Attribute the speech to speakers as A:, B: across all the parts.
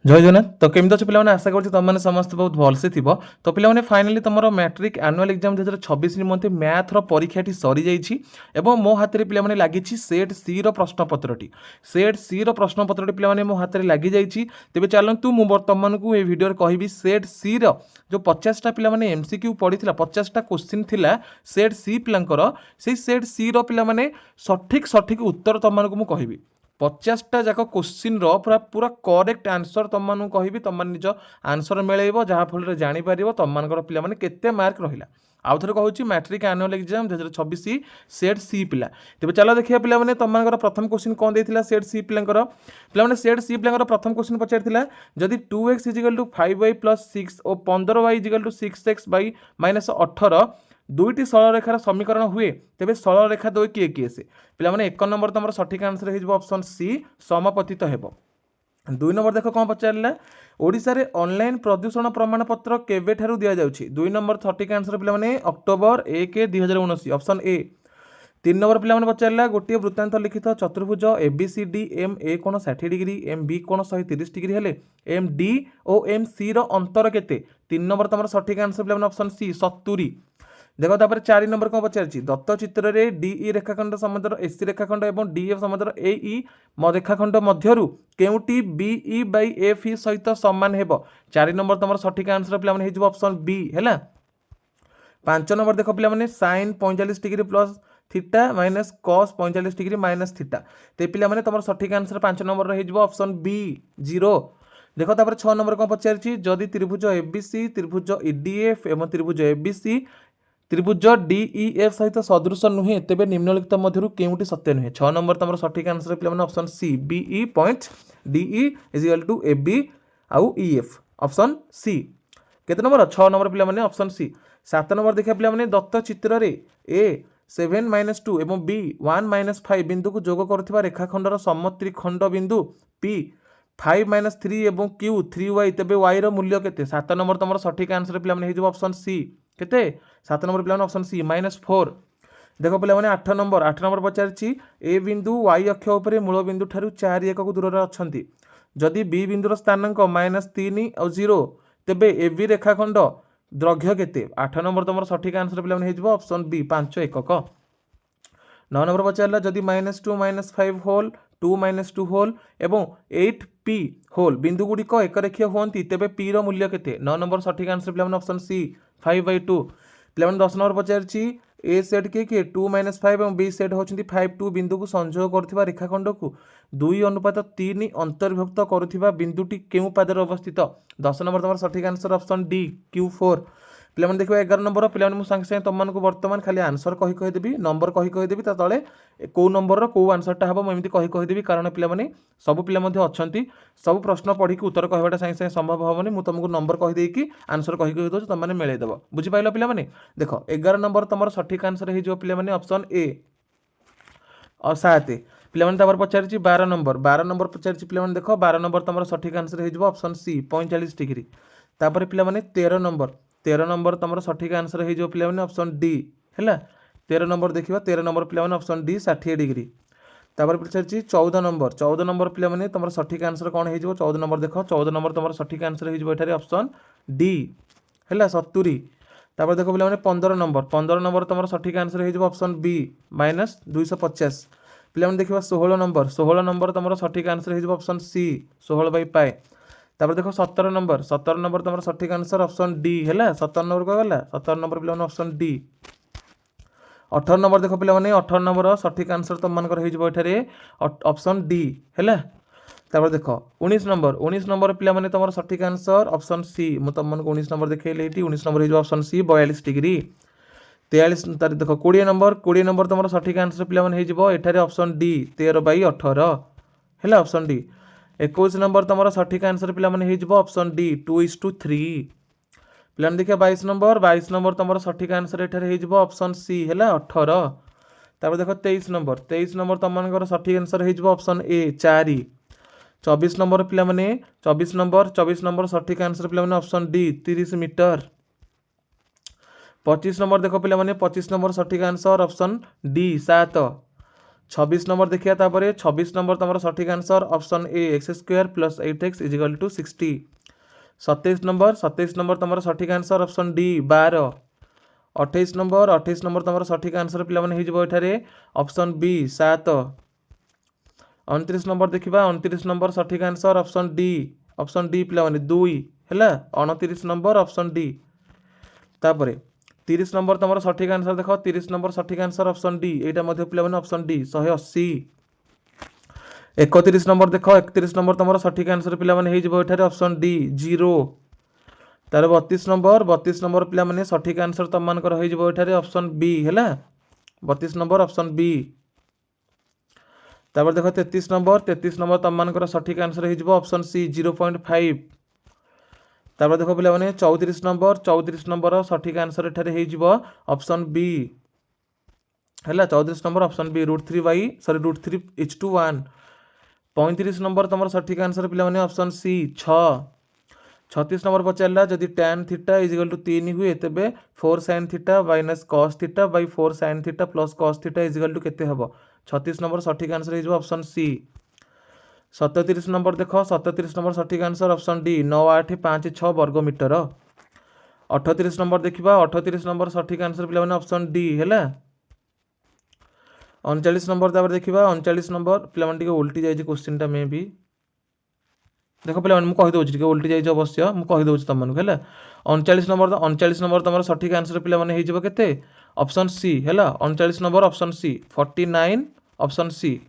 A: जय जगन्नाथ। तो केमती अच्छे पे आशा करुँ तुमने समस्त बहुत भलसे थी। तो पे फाइनाली तुम मैट्रिक एनुअल एग्जाम 2026 निमंते मैथ्र परीक्षाटी सरी जाइए। मो हाथ में पे लगी सेट सी प्रश्नपत्रटी सेट सी प्रश्नपत्रटी पे मो हाथ में लगी जाइए। तेज चलतु मुझे तुमको ये भिडियो कहि सेट सी जो 50टा पे एमसीक्यू पड़ी 50टा क्वेश्चन थिला सेट सी पिलांकर से सेट सी पे सठिक सठिक उत्तर तुमको मुझे कहि 50टा जाक क्वेश्चन पूरा पूरा करेक्ट आंसर तुम कहि तुम निज आंसर मिलेब जहाँफल जापर तुम पे केते मार्क रहा। आउ थे कहूँ मैट्रिक एनुअल एग्जाम 2026 सेट सी पिला। तेज चलो देखिए पे तुम प्रथम क्वेश्चन कौन देता सेट सी पिलांकर पे सेट सी पिलांकर प्रथम क्वेश्चन पचार जदि 2x = 5y + 6 और 15y = 6x / -18 दुईटी सरल रेखार समीकरण हुए तेज सरल रेखा द्वय किए किए से पे एक नंबर तुम सठिक आंसर हो ऑप्शन सी समपतित हेब। दुई नंबर देख कौन पचारा ओडिशा रे ऑनलाइन प्रदूषण प्रमाणपत्र केबे ठारू दिया जाउछि। दुई नंबर सठिक आंसर पे अक्टोबर 1 2019 ऑप्शन ए। 3 नंबर पे पचारा गोटे वृत्तांत लिखित चतुर्भुज ABCD एम ए कोण 60 डिग्री एम बी कोण 130 डिग्री हेले एम डी और एम सी अंतर केते। 3 नंबर तुम सठिक आंसर पे ऑप्शन सी 70। देख तापर 4 नंबर कौन पचार दत्त चित्र में डीई रेखाखंड समुद्र एसी रेखाखंड और डीएफ समुद्र एई रेखाखंड मध्यरु केउटी बीई बाई एफ इ सहित सामान हेब। 4 नंबर तुम सठिक आंसर पे ऑप्शन बी है। 5 नंबर देख पे sine 45 degree plus theta minus cos 45 degree minus theta ते पे तुम सठिक आंसर 5 नंबर ऑप्शन बी 0। देख तापर 6 नंबर कौन पचार जदि त्रिभुज एबीसी त्रिभुज ईडीएफ एवं त्रिभुज एबीसी त्रिभुज डीईएफ सहित सदृश नुहे तेज निम्नलिखित मध्य केउटी सत्य नुहे। 6 नंबर तुम सठिक आंसर पे option C BE point DE = AB आउ ईएफ ऑप्शन सी। केते नंबर 6 नंबर पे ऑप्शन सी। 7 नंबर देखिए पे दत्त चित्र रे ए 7 - 2 एवं बी 1 - 5 बिंदु को जोग कर रेखाखंडर समत्रिखंड बिंदु पी 5 - 3 एवं क्यू 3y तेज y मूल्य केते। 7 नंबर तुम सठिक आंसर पे ऑप्शन सी केते 7 नंबर पे ऑप्शन सी -4। देख पे 8 नंबर पचार ए बिंदु y अक्ष उपर मूल बिंदु ठारू 4 एकक दूर अच्छा जदि बी बिंदुर स्थानांक -3 और 0 तेबे ए बी रेखाखंड दैर्घ्य केते। 8 नंबर तुम सठिक आंसर पे ऑप्शन बी 5 एकक। 9 नंबर पचारा जदि -2 - 5 होल 2 - 2 होल एवं 8p होल बिंदु गुड़िक एक रेखीय होती तेबे p मूल्य केते। 9 नंबर सठिक आंसर पे ऑप्शन सी 5/2। पे 10 नंबर पचार ए सेट किए 2 - 5 और बी सेट होती 5 2 बिंदु को संयोग कर रेखाखंड को 2:3 अंतर्भुक्त करुवा बिंदुटी केउ पादर अवस्थित। 10 नंबर तुम सठिक आंसर ऑप्शन डी Q4। पे देखो 11 नंबर पे सागे सागे तुमको बर्तमान खाली आंसर कहीदेवी नंबर कहीदेवी तले कौ नंबर कौ आंसरटा हम मुझे कहीदेवी कारण पे सब पिला अच्छा सब प्रश्न पढ़ी उत्तर कहवाटा सागे सागे संभव हेनी मुझे तुमको नंबर कहीदेकी आंसर कहीदे तुमने मिलेदेव बुझीपाल पे। देख 11 नंबर तुम सठिक आंसर हो ऑप्शन ए और 7 पे पचार 12 नंबर पचार पे देख 12 नंबर तुम सठिक आंसर हो ऑप्शन सी 45 डिग्री। तापर पे 13 नंबर तुम सठिक आंसर हो पे ऑप्शन डी है। 13 नंबर देखा 13 नंबर पे ऑप्शन डी 60 डिग्री। तापर पचार 14 नंबर पे तुम सठिक आंसर कौन हो 14 नंबर देख 14 नंबर तुम सठिक आंसर हो ऑप्शन डी है 70। तापर देख पे 15 नंबर तुम सठिक आंसर हो ऑप्शन बी -250। पे देखा 16 नंबर तुम सठिक आंसर हो ऑप्शन सी 16/π। तापर देख 17 नंबर तुम सठिक आंसर ऑप्शन डी है 17 नंबर को गला 17 नंबर पे ऑप्शन डी। 18 नंबर देख पे 18 नंबर सठिक आंसर तुम ऑप्शन डी है। तापर देख 19 नंबर पे तुम सठिक आंसर ऑप्शन सी मुझे तुमको 19 नंबर देखिए 19 नंबर हो ऑप्शन सी 42 डिग्री। 43 देख 20 नंबर तुम सठिक आंसर पे ऑप्शन डी 13/18 है ऑप्शन डी। 21 नंबर तुम सठिक आंसर पे ऑप्शन डी 2:3। पे देखिए 22 नंबर तुम सठिक आंसर ये ऑप्शन सी है 18। तापर देख 23 नंबर तुम सठिक आंसर हो ऑप्शन ए 4। 24 नंबर पे 24 नंबर सठिक आंसर पे ऑप्शन डी 30 मीटर। 25 नंबर देख पे 25 नंबर सठिक आंसर ऑप्शन डी 7। 26 नंबर देखिए तापर 26 नंबर तुम सठिक answer option A X square plus 8x is equal to 60। 27 number तुम सठिक आंसर ऑप्शन डी 12। 28 नंबर तुम सठिक आंसर पे ऑप्शन बी 7। 29 नंबर देखा 29 नंबर सठिक आंसर ऑप्शन डी पे 2 है। 29 नंबर ऑप्शन डी। तापर 30 नंबर तुम सठिक आंसर देख 30 नंबर सठिक आंसर ऑप्शन डी यहाँ पे ऑप्शन डी 180। 31 नंबर देख 31 नंबर तुम सठिक आंसर पे ऑप्शन डी 0। तार 32 नंबर पे सठिक आंसर तुम मानकर ऑप्शन बी है। 32 नंबर ऑप्शन बी। तापर देख 33 नंबर तुम मानकर सठिक आंसर ऑप्शन सी 0.5। तापर देख पे 34 नंबर सठिक आंसर एठारे ऑप्शन बी है। 34 नंबर ऑप्शन बी √3/1। 35 नंबर तुम सठिक आंसर पे ऑप्शन सी 6। 36 नंबर पचारा जदि tan थीटा इजिकल टू 3 हुए तेबे 4 sin theta minus cos theta by 4 sin theta plus cos theta is equal to केते हबो। 36 नंबर सठिक आंसर हो ऑप्शन सी। 37 नंबर देख 37 नंबर सठिक आंसर ऑप्शन डी 9856 वर्ग मीटर। 38 नंबर देखा 38 नंबर सठिक आंसर पे ऑप्शन डी है। 39 नंबर तापर देखा 39 नंबर पे उल्टी जाइए क्वेश्चन टा मे भी देख पे मुझे उल्टी जाइए अवश्य मुझे तुमको है। 39 नंबर तुम सठिक आंसर पे ऑप्शन सी है। 39 number option C 49 option C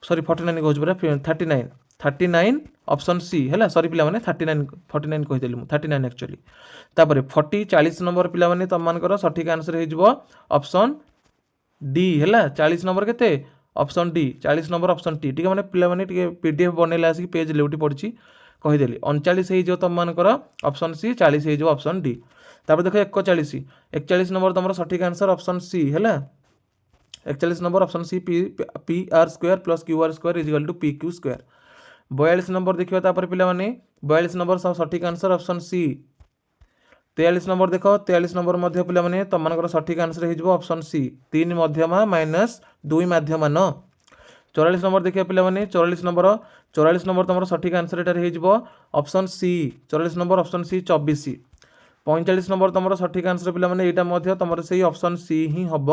A: sorry 49 कहूँ 39 ऑप्शन सी है। सॉरी पे 49 कहीदेली 39 एक्चुअली। तापर 40 नंबर पे तुम मान सठिक आंसर हो ऑप्शन डी है। 40 नंबर के option D 40 number option T ठीक मैंने पे पीडीएफ बनैले आसिक पेज लेउटी पड़ी कहीदेली 39 हो तुम मानकर ऑप्शन सी 40 हो ऑप्शन डी। तापर देख 41 नंबर तुम सठिक आंसर ऑप्शन सी है। 41 number option C P R square plus Q R square is equal to P Q square. 42 number देखिए तापर पे 42 नंबर सठिक आंसर ऑप्शन सी। 43 नंबर देख 43 नंबर पे तुम मान सठिक आंसर हो ऑप्शन सी 3 मध्यमा माइनस 2 माध्यमा 9। 44 नंबर देखिए पे 44 नंबर तुम सठिक आंसर एटार हो option C 44 number option C 24। 45 number तुम सठिक आंसर पे यहाँ तुम से ऑप्शन सी ही हम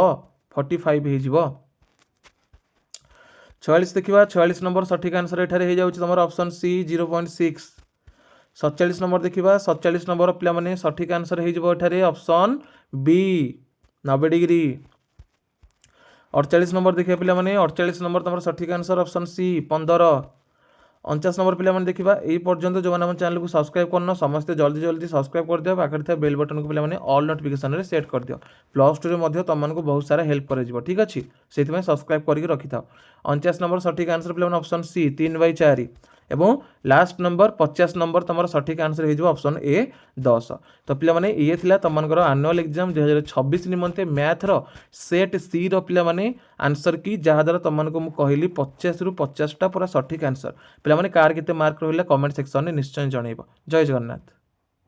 A: 45 हो। 46 देखा 46 नंबर सठिक आंसर एठारे हो तुम ऑप्शन सी 0.6। 47 नंबर देखा 47 नंबर पे सठिक आंसर हो ऑप्शन बी 90 डिग्री। 48 नंबर देखिए पे 48 नंबर तुम सठिक आंसर ऑप्शन सी 15। 49 नंबर पे देखा यही पर्यंत जो मैंने चैनल को सब्सक्राइब करना समस्ते जल्दी सब्सक्राइब कर दियो पाखे था बेल बटन को पे ऑल नोटिफिकेशन सेट कर दियो +2 तुमको बहुत सारा हेल्प कर ठीक अच्छे से सब्सक्राइब करके रखी था। 49 नंबर सठिक आंसर पे ऑप्शन सी 3/4 एवं लास्ट नंबर 50 नंबर तुम सठिक आंसर हो ऑप्शन ए 10। तो पे ये थी तुम आनुअल एग्जाम 2026 निमंते मैथ्र सेट सी पे आंसर की जहाँद्वारा तुमको मुझे कहली 50 ରୁ 50टा पूरा सठिक आंसर पे कार केते मार्क रहा कमेंट सेक्शन में निश्चय जनइब। जय जगन्नाथ।